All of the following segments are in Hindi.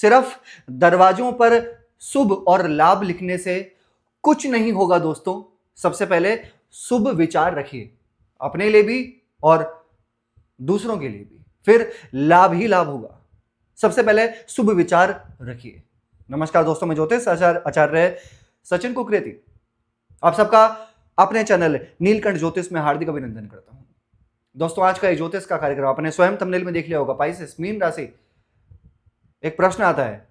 सिर्फ दरवाजों पर शुभ और लाभ लिखने से कुछ नहीं होगा दोस्तों। सबसे पहले शुभ विचार रखिए, अपने लिए भी और दूसरों के लिए भी, फिर लाभ ही लाभ होगा। सबसे पहले शुभ विचार रखिए। नमस्कार दोस्तों, मैं ज्योतिष आचार्य सचिन कुकरेती आप सबका अपने चैनल नीलकंठ ज्योतिष में हार्दिक अभिनंदन करता हूं। दोस्तों, आज का ये ज्योतिष का कार्यक्रम आपने स्वयं थंबनेल में देख लिया होगा, पाइसेस मीन राशि। एक प्रश्न आता है,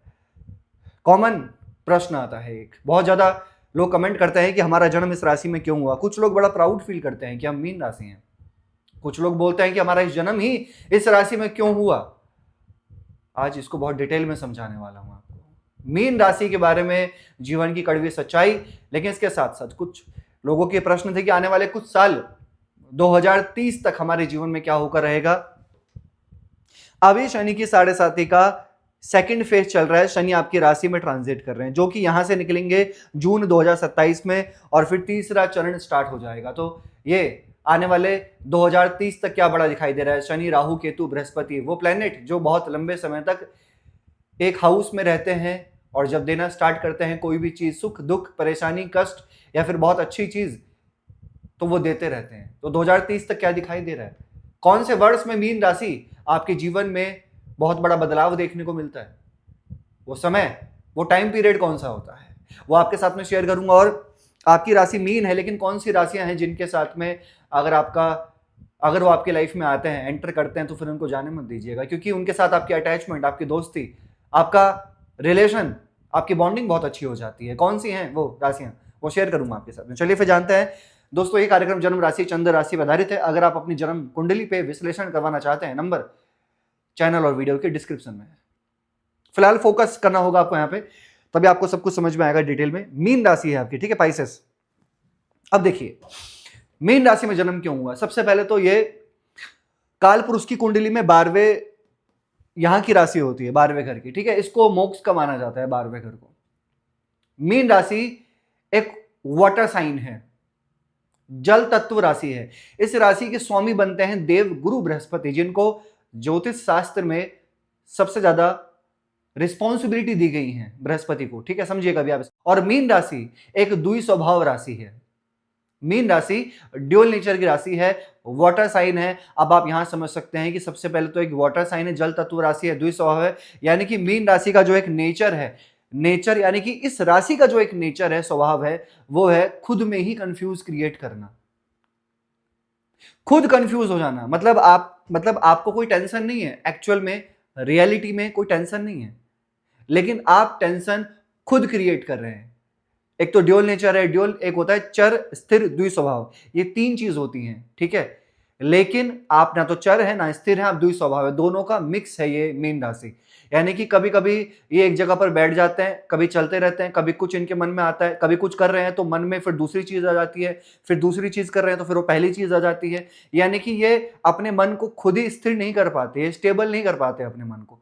कॉमन प्रश्न आता है, एक बहुत ज्यादा लोग कमेंट करते हैं कि हमारा जन्म इस राशि में क्यों हुआ। कुछ लोग बड़ा प्राउड फील करते हैं कि हम मीन राशि हैं, कुछ लोग बोलते हैं कि हमारा इस जन्म ही इस राशि में क्यों हुआ। आज इसको बहुत डिटेल में समझाने वाला हूं आपको, मीन राशि के बारे में, जीवन की कड़वी सच्चाई। लेकिन इसके साथ साथ कुछ लोगों के प्रश्न थे कि आने वाले कुछ साल 2030 तक हमारे जीवन में क्या होकर रहेगा। अभी शनि की 7.5 का सेकंड फेज चल रहा है, शनि आपकी राशि में ट्रांजिट कर रहे हैं, जो कि यहां से निकलेंगे जून 2027 में और फिर तीसरा चरण स्टार्ट हो जाएगा। तो ये आने वाले 2030 तक क्या बड़ा दिखाई दे रहा है। शनि, राहु, केतु, बृहस्पति, वो प्लेनेट जो बहुत लंबे समय तक एक हाउस में रहते हैं और जब देना स्टार्ट करते हैं कोई भी चीज, सुख दुख, परेशानी, कष्ट या फिर बहुत अच्छी चीज, तो वो देते रहते हैं। तो 2030 तक क्या दिखाई दे रहा है, कौन से वर्ष में मीन राशि आपके जीवन में बहुत बड़ा बदलाव देखने को मिलता है, वो समय, वो टाइम पीरियड कौन सा होता है, वो आपके साथ में शेयर करूंगा। और आपकी राशि मीन है, लेकिन कौन सी राशियां हैं जिनके साथ में अगर वो आपकी लाइफ में आते हैं, एंटर करते हैं, तो फिर उनको जाने मत दीजिएगा, क्योंकि उनके साथ आपकी अटैचमेंट, आपकी दोस्ती, आपका रिलेशन, आपकी बॉन्डिंग बहुत अच्छी हो जाती है। कौन सी हैं वो राशियां, वो शेयर करूंगा आपके साथ में। चलिए फिर जानते हैं दोस्तों। ये कार्यक्रम जन्म राशि, चंद्र राशि पर आधारित है। अगर आप अपनी जन्म कुंडली पे विश्लेषण करवाना चाहते हैं, नंबर चैनल और वीडियो के डिस्क्रिप्शन में है। फिलहाल फोकस करना होगा आपको यहाँ पे, तभी आपको सब कुछ समझ में आएगा डिटेल में। मीन राशि है आपकी, ठीक है, पाइसेस। अब देखिए मीन राशि में जन्म क्यों हुआ। सबसे पहले तो ये काल पुरुष की कुंडली में 12वें यहां की राशि होती है, 12वें घर की, ठीक है। इसको मोक्ष का माना जाता है 12वें घर को। मीन राशि एक वाटर साइन है, जल तत्व राशि है। इस राशि के स्वामी बनते हैं देव गुरु बृहस्पति, जिनको ज्योतिष शास्त्र में सबसे ज्यादा रिस्पॉन्सिबिलिटी दी गई है बृहस्पति को, ठीक है, समझिएगा भी आप। और मीन राशि एक द्वि स्वभाव राशि है। मीन राशि ड्यूअल नेचर की राशि है, वाटर साइन है। अब आप यहां समझ सकते हैं कि सबसे पहले तो एक वाटर साइन है, जल तत्व राशि है, द्वि स्वभाव है, यानी कि मीन राशि का जो एक नेचर है, नेचर यानी कि इस राशि का जो एक नेचर है, स्वभाव है, वो है खुद में ही कंफ्यूज क्रिएट करना, खुद कंफ्यूज हो जाना। मतलब आपको कोई टेंशन नहीं है, एक्चुअल में रियलिटी में कोई टेंशन नहीं है, लेकिन आप टेंशन खुद क्रिएट कर रहे हैं। एक तो ड्यूअल नेचर है, ड्यूअल एक होता है चर, स्थिर, द्वि स्वभाव, ये 3 चीज होती हैं, ठीक है। लेकिन आप ना तो चर है ना स्थिर है, आप द्वि स्वभाव है, दोनों का मिक्स है ये मीन राशि। यानी कि कभी कभी ये एक जगह पर बैठ जाते हैं, कभी चलते रहते हैं, कभी कुछ इनके मन में आता है, कभी कुछ कर रहे हैं तो मन में फिर दूसरी चीज आ जाती है, फिर दूसरी चीज कर रहे हैं तो फिर वो पहली चीज आ जाती है। यानी कि ये अपने मन को खुद ही स्थिर नहीं कर पाते, स्टेबल नहीं कर पाते अपने मन को।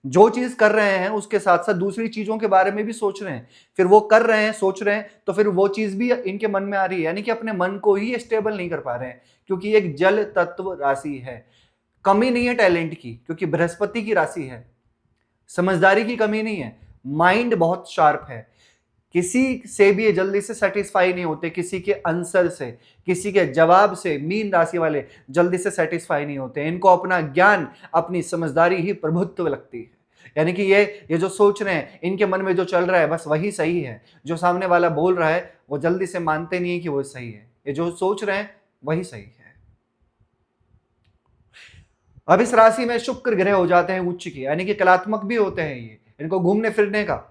जो चीज कर रहे हैं उसके साथ साथ दूसरी चीजों के बारे में भी सोच रहे हैं, फिर वो कर रहे हैं, सोच रहे हैं, तो फिर वो चीज भी इनके मन में आ रही है। यानी कि अपने मन को ही स्टेबल नहीं कर पा रहे हैं, क्योंकि एक जल तत्व राशि है। कमी नहीं है टैलेंट की, क्योंकि बृहस्पति की राशि है। समझदारी की कमी नहीं है, माइंड बहुत शार्प है। किसी से भी ये जल्दी से सेटिस्फाई नहीं होते, किसी के आंसर से, किसी के जवाब से मीन राशि वाले जल्दी से सेटिस्फाई नहीं होते। इनको अपना ज्ञान, अपनी समझदारी ही प्रभुत्व लगती है। यानी कि ये जो सोच रहे हैं, इनके मन में जो चल रहा है बस वही सही है। जो सामने वाला बोल रहा है वो जल्दी से मानते नहीं है कि वो सही है, ये जो सोच रहे हैं वही सही है। अब इस राशि में शुक्र ग्रह हो जाते हैं उच्च के, यानी कि कलात्मक भी होते हैं ये। इनको घूमने फिरने का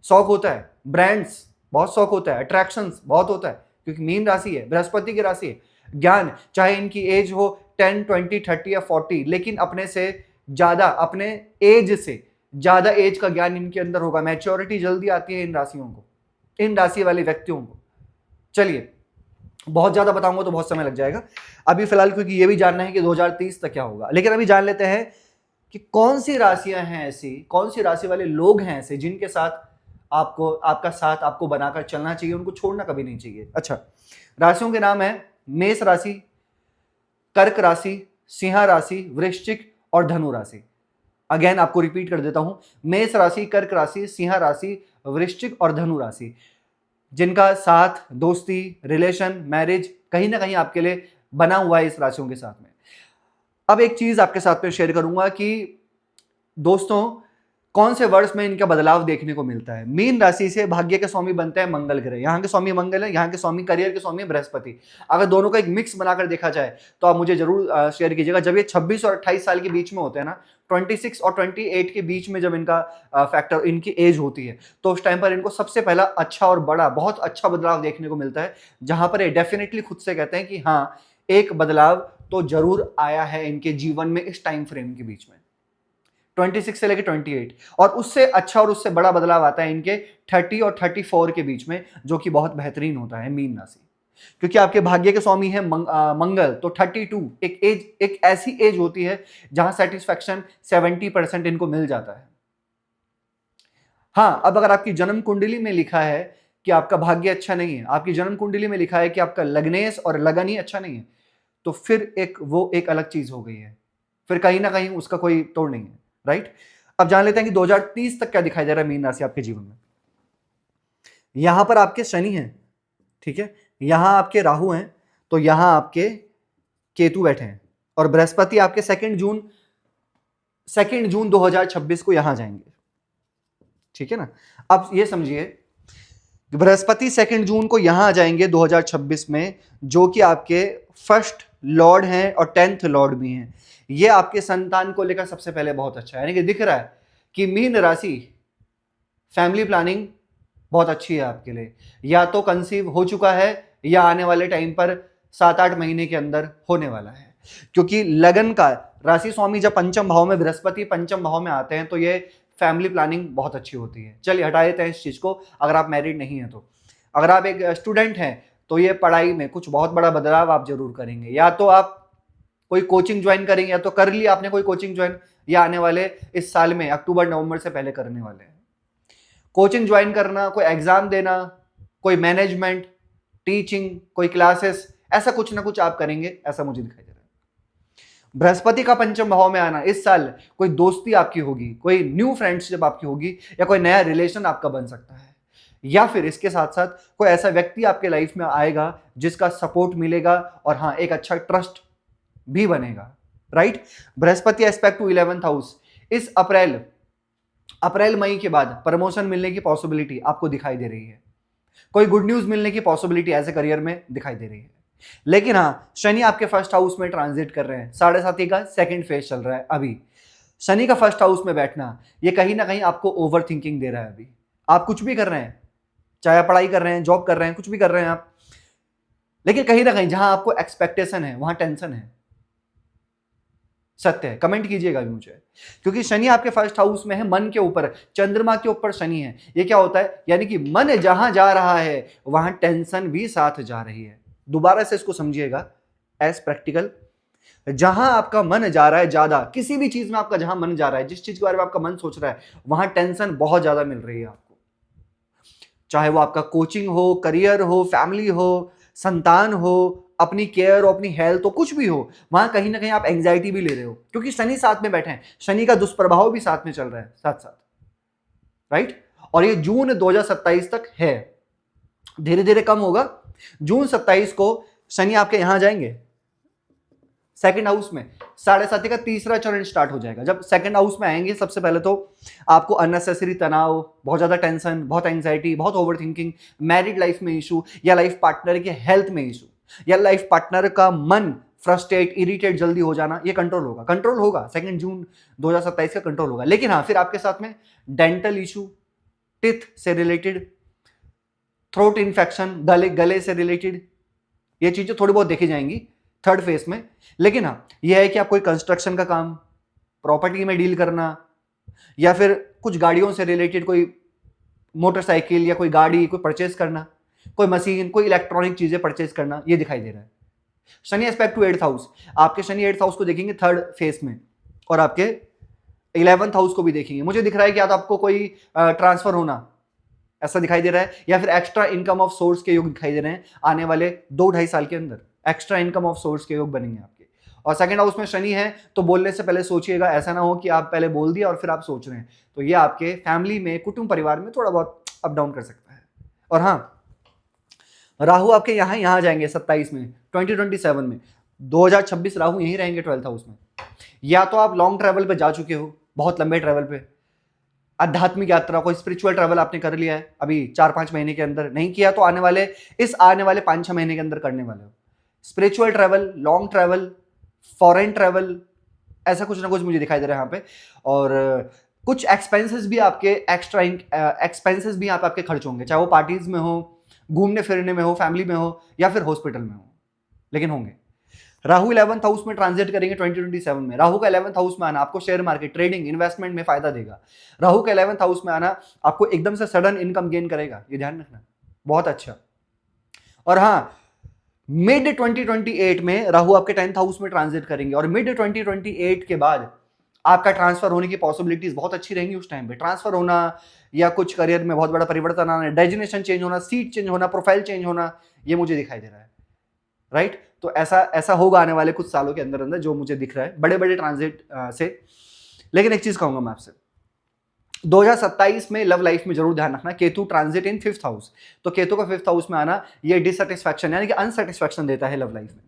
शौक होता है, ब्रांड्स बहुत शौक होता है, अट्रैक्शंस बहुत होता है, क्योंकि मीन राशि है, बृहस्पति की राशि है। ज्ञान, चाहे इनकी एज हो 10, 20, 30 या 40, लेकिन अपने से ज्यादा, अपने एज से ज्यादा एज का ज्ञान इनके अंदर होगा। मैच्योरिटी जल्दी आती है इन राशियों को, इन राशि वाले व्यक्तियों को। चलिए, बहुत ज्यादा बताऊंगा तो बहुत समय लग जाएगा अभी फिलहाल, क्योंकि ये भी जानना है कि 2030 तक क्या होगा। लेकिन अभी जान लेते हैं कि कौन सी राशियां हैं ऐसी, कौन सी राशि वाले लोग हैं ऐसे जिनके साथ आपका साथ आपको बनाकर चलना चाहिए, उनको छोड़ना कभी नहीं चाहिए। अच्छा, राशियों के नाम है मेष राशि, कर्क राशि, सिंह राशि, वृश्चिक और धनु राशि। अगेन आपको रिपीट कर देता हूं, मेष राशि, कर्क राशि, सिंह राशि, वृश्चिक और धनु राशि, जिनका साथ, दोस्ती, रिलेशन, मैरिज कहीं ना कहीं आपके लिए बना हुआ है इस राशियों के साथ में। अब एक चीज आपके साथ में शेयर करूंगा कि दोस्तों कौन से वर्ष में इनका बदलाव देखने को मिलता है। मीन राशि से भाग्य के स्वामी बनते हैं मंगल ग्रह, यहाँ के स्वामी मंगल है, यहाँ के स्वामी करियर के स्वामी बृहस्पति। अगर दोनों का एक मिक्स बनाकर देखा जाए तो आप मुझे जरूर शेयर कीजिएगा। जब ये 26 और 28 साल के बीच में होते हैं ना, 26 और 28 के बीच में जब इनका फैक्टर, इनकी एज होती है, तो उस टाइम पर इनको सबसे पहला अच्छा और बड़ा बहुत अच्छा बदलाव देखने को मिलता है, जहां पर ये डेफिनेटली खुद से कहते हैं कि हाँ, एक बदलाव तो जरूर आया है इनके जीवन में इस टाइम फ्रेम के बीच में, 26 से लेकर 28। और उससे अच्छा और उससे बड़ा बदलाव आता है इनके 30 और 34 के बीच में, जो कि बहुत बेहतरीन होता है मीन राशि, क्योंकि आपके भाग्य के स्वामी है मंगल। तो 32 एक ऐसी एज होती है जहां सेटिस्फैक्शन 70% इनको मिल जाता है। हाँ, अब अगर आपकी जन्म कुंडली में लिखा है कि आपका भाग्य अच्छा नहीं है, आपकी जन्म कुंडली में लिखा है कि आपका लग्नेश और लगन ही अच्छा नहीं है, तो फिर एक अलग चीज हो गई है, फिर कहीं ना कहीं उसका कोई तोड़ नहीं है, राइट। अब जान लेते हैं कि 2030 तक क्या दिखाई दे रहा है मीन राशि आपके जीवन में। यहां पर आपके शनि हैं, ठीक है, यहां आपके राहु हैं, तो यहां आपके केतु बैठे हैं, और बृहस्पति आपके 2 जून 2026 को यहां जाएंगे, ठीक है ना। अब ये समझिए बृहस्पति 2 जून को यहां आ जाएंगे 2026 में, जो कि आपके फर्स्ट लॉर्ड हैं और 10th लॉर्ड भी हैं। ये आपके संतान को लेकर सबसे पहले बहुत अच्छा है, यानी कि दिख रहा है कि मीन राशि फैमिली प्लानिंग बहुत अच्छी है आपके लिए, या तो कंसीव हो चुका है या आने वाले टाइम पर 7-8 महीने के अंदर होने वाला है, क्योंकि लगन का राशि स्वामी जब पंचम भाव में, बृहस्पति पंचम भाव में आते हैं, तो ये फैमिली प्लानिंग बहुत अच्छी होती है। चलिए हटा देते हैं इस चीज को, अगर आप मैरिड नहीं है तो। अगर आप एक स्टूडेंट हैं तो ये पढ़ाई में कुछ बहुत बड़ा बदलाव आप जरूर करेंगे, या तो आप कोई कोचिंग ज्वाइन करेंगे, या तो कर ली आपने कोई कोचिंग ज्वाइन, या आने वाले इस साल में अक्टूबर नवंबर से पहले करने वाले हैं। कोचिंग ज्वाइन करना, कोई एग्जाम देना, कोई मैनेजमेंट, टीचिंग, कोई क्लासेस, ऐसा कुछ ना कुछ आप करेंगे, ऐसा मुझे दिखाई दे रहा है। बृहस्पति का पंचम भाव में आना, इस साल कोई दोस्ती आपकी होगी, कोई न्यू फ्रेंडशिप आपकी होगी, या कोई नया रिलेशन आपका बन सकता है, या फिर इसके साथ साथ कोई ऐसा व्यक्ति आपके लाइफ में आएगा जिसका सपोर्ट मिलेगा, और हाँ, एक अच्छा ट्रस्ट भी बनेगा, right. Brihaspati aspect to 11th house, इस अप्रैल मई के बाद प्रमोशन मिलने की पॉसिबिलिटी आपको दिखाई दे रही है, कोई गुड न्यूज मिलने की पॉसिबिलिटी एज ए करियर में दिखाई दे रही है। लेकिन हाँ, शनि आपके फर्स्ट हाउस में ट्रांजिट कर रहे हैं, 7.5 का सेकंड फेज चल रहा है अभी। शनि का फर्स्ट हाउस में बैठना ये कहीं ना कहीं आपको ओवर थिंकिंग दे रहा है। अभी आप कुछ भी कर रहे हैं, चाहे पढ़ाई कर रहे हैं, जॉब कर रहे हैं, कुछ भी कर रहे हैं आप, लेकिन कहीं ना कहीं जहां आपको एक्सपेक्टेशन है वहां टेंशन है। सत्य है, कमेंट कीजिएगा भी मुझे, क्योंकि शनि आपके फर्स्ट हाउस में है, मन के ऊपर, चंद्रमा के ऊपर शनि है। ये क्या होता है, यानी कि मन जहां जा रहा है वहां टेंशन भी साथ जा रही है। दोबारा से इसको समझिएगा एज प्रैक्टिकल, जहां आपका मन जा रहा है ज्यादा, किसी भी चीज में आपका जहां मन जा रहा है, जिस चीज के बारे में आपका मन सोच रहा है, वहां टेंशन बहुत ज्यादा मिल रही है आपको, चाहे वो आपका कोचिंग हो, करियर हो, फैमिली हो, संतान हो, अपनी केयर हो, अपनी हेल्थ हो, कुछ भी हो, वहां कहीं ना कहीं आप एंग्जाइटी भी ले रहे हो, क्योंकि शनि साथ में बैठे हैं, शनि का दुष्प्रभाव भी साथ में चल रहा है साथ साथ, राइट। और ये जून 2027 तक है, धीरे धीरे कम होगा। जून 27 को शनि आपके यहां जाएंगे सेकंड हाउस में, 7.5 का तीसरा चरण स्टार्ट हो जाएगा। जब सेकंड हाउस में आएंगे, सबसे पहले तो आपको अननेसेसरी तनाव, बहुत ज्यादा टेंशन, बहुत एंग्जाइटी, बहुत ओवर थिंकिंग, मैरिड लाइफ में इशू, या लाइफ पार्टनर के हेल्थ में इशू, या लाइफ पार्टनर का मन फ्रस्ट्रेट, इरिटेट जल्दी हो जाना, ये कंट्रोल होगा 2 जून 2027 का कंट्रोल होगा। लेकिन हाँ, फिर आपके साथ में डेंटल इशू, टिथ से रिलेटेड, थ्रोट इन्फेक्शन, गले से रिलेटेड, ये चीजें थोड़ी बहुत देखी जाएंगी थर्ड फेज में। लेकिन हाँ, यह है कि आप कोई कंस्ट्रक्शन का काम, प्रॉपर्टी में डील करना, या फिर कुछ गाड़ियों से रिलेटेड कोई मोटरसाइकिल या कोई गाड़ी कोई परचेज करना, कोई मशीन, कोई इलेक्ट्रॉनिक चीजें परचेज करना, ये दिखाई दे रहा है। Shani aspect to 8th house, आपके शनि 8th हाउस को देखेंगे थर्ड फेज में, और आपके 11th हाउस को भी देखेंगे। मुझे दिख रहा है कि या तो आपको कोई ट्रांसफर होना ऐसा दिखाई दे रहा है, या फिर एक्स्ट्रा इनकम ऑफ सोर्स के योग दिखाई दे रहे हैं आने वाले 2-2.5 साल के अंदर। एक्स्ट्रा इनकम ऑफ सोर्स के योग बनेंगे आपके, और सेकंड हाउस में शनि है तो बोलने से पहले सोचिएगा, ऐसा ना हो कि आप पहले बोल दिया और फिर आप सोच रहे हैं। तो ये आपके फैमिली में, कुटुंब परिवार में थोड़ा बहुत अप डाउन कर सकता है। और हाँ, राहु आपके यहाँ जाएंगे 27 में, 2027 में। 2026 राहु यहीं रहेंगे 12th हाउस में। या तो आप लॉन्ग ट्रैवल पे जा चुके हो, बहुत लंबे ट्रैवल पे, आध्यात्मिक यात्रा, कोई स्पिरिचुअल ट्रैवल आपने कर लिया है अभी 4-5 महीने के अंदर, नहीं किया तो आने वाले 5-6 महीने के अंदर करने वाले हो। Spiritual travel, long travel, foreign travel, ऐसा कुछ ना कुछ मुझे दिखाई दे रहा है यहाँ पे। और कुछ एक्सपेंसेस भी आपके, एक्स्ट्रा एक्सपेंसेस भी आप आपके खर्च होंगे, चाहे वो पार्टीज में हो, घूमने फिरने में हो, फैमिली में हो, या फिर हॉस्पिटल में हो, लेकिन होंगे। राहु 11th हाउस में ट्रांजिट करेंगे 2027 में। राहु का 11th हाउस में आना आपको शेयर मार्केट, ट्रेडिंग, इन्वेस्टमेंट में फायदा देगा। राहु का 11th हाउस में आना आपको एकदम से सडन इनकम गेन करेगा, ये ध्यान रखना, बहुत अच्छा। और हाँ, मिड 2028 में राहु आपके 10th हाउस में ट्रांजिट करेंगे और मिड 2028 के बाद आपका ट्रांसफर होने की पॉसिबिलिटीज बहुत अच्छी रहेंगी। उस टाइम पे ट्रांसफर होना या कुछ करियर में बहुत बड़ा परिवर्तन आना, डेजिग्नेशन चेंज होना, सीट चेंज होना, प्रोफाइल चेंज होना, ये मुझे दिखाई दे रहा है, राइट। तो ऐसा होगा आने वाले कुछ सालों के अंदर अंदर, जो मुझे दिख रहा है बड़े बड़े ट्रांजिट से। लेकिन एक चीज कहूंगा मैं आपसे, 2027 में लव लाइफ में जरूर ध्यान रखना, केतु ट्रांजिट इन 5th हाउस। तो केतु का 5th हाउस में आना ये डिससेटिस्फैक्शन यानी कि अनसेटिस्फैक्शन देता है लव लाइफ में,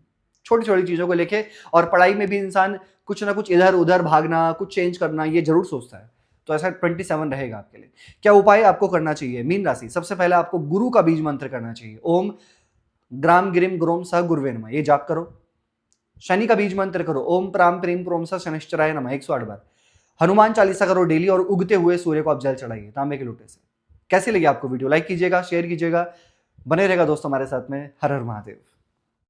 छोटी छोटी चीजों को लेके। और पढ़ाई में भी इंसान कुछ ना कुछ इधर उधर भागना, कुछ चेंज करना, ये जरूर सोचता है। तो ऐसा 27 रहेगा आपके लिए। क्या उपाय आपको करना चाहिए? मीन राशि, सबसे पहले आपको गुरु का बीज मंत्र करना चाहिए, ओम ग्राम गिरिम ग्रोम सह गुरुवे नमः, ये जाप करो। शनि का बीज मंत्र करो, ओम प्राम प्रेम प्रोम सह शनिश्चराय नमः, 108 बार। हनुमान चालीसा करो डेली और उगते हुए सूर्य को आप जल चढ़ाइए तांबे के लोटे से। कैसी लगी आपको वीडियो? लाइक कीजिएगा, शेयर कीजिएगा, बने रहेगा दोस्तों हमारे साथ में। हर हर महादेव।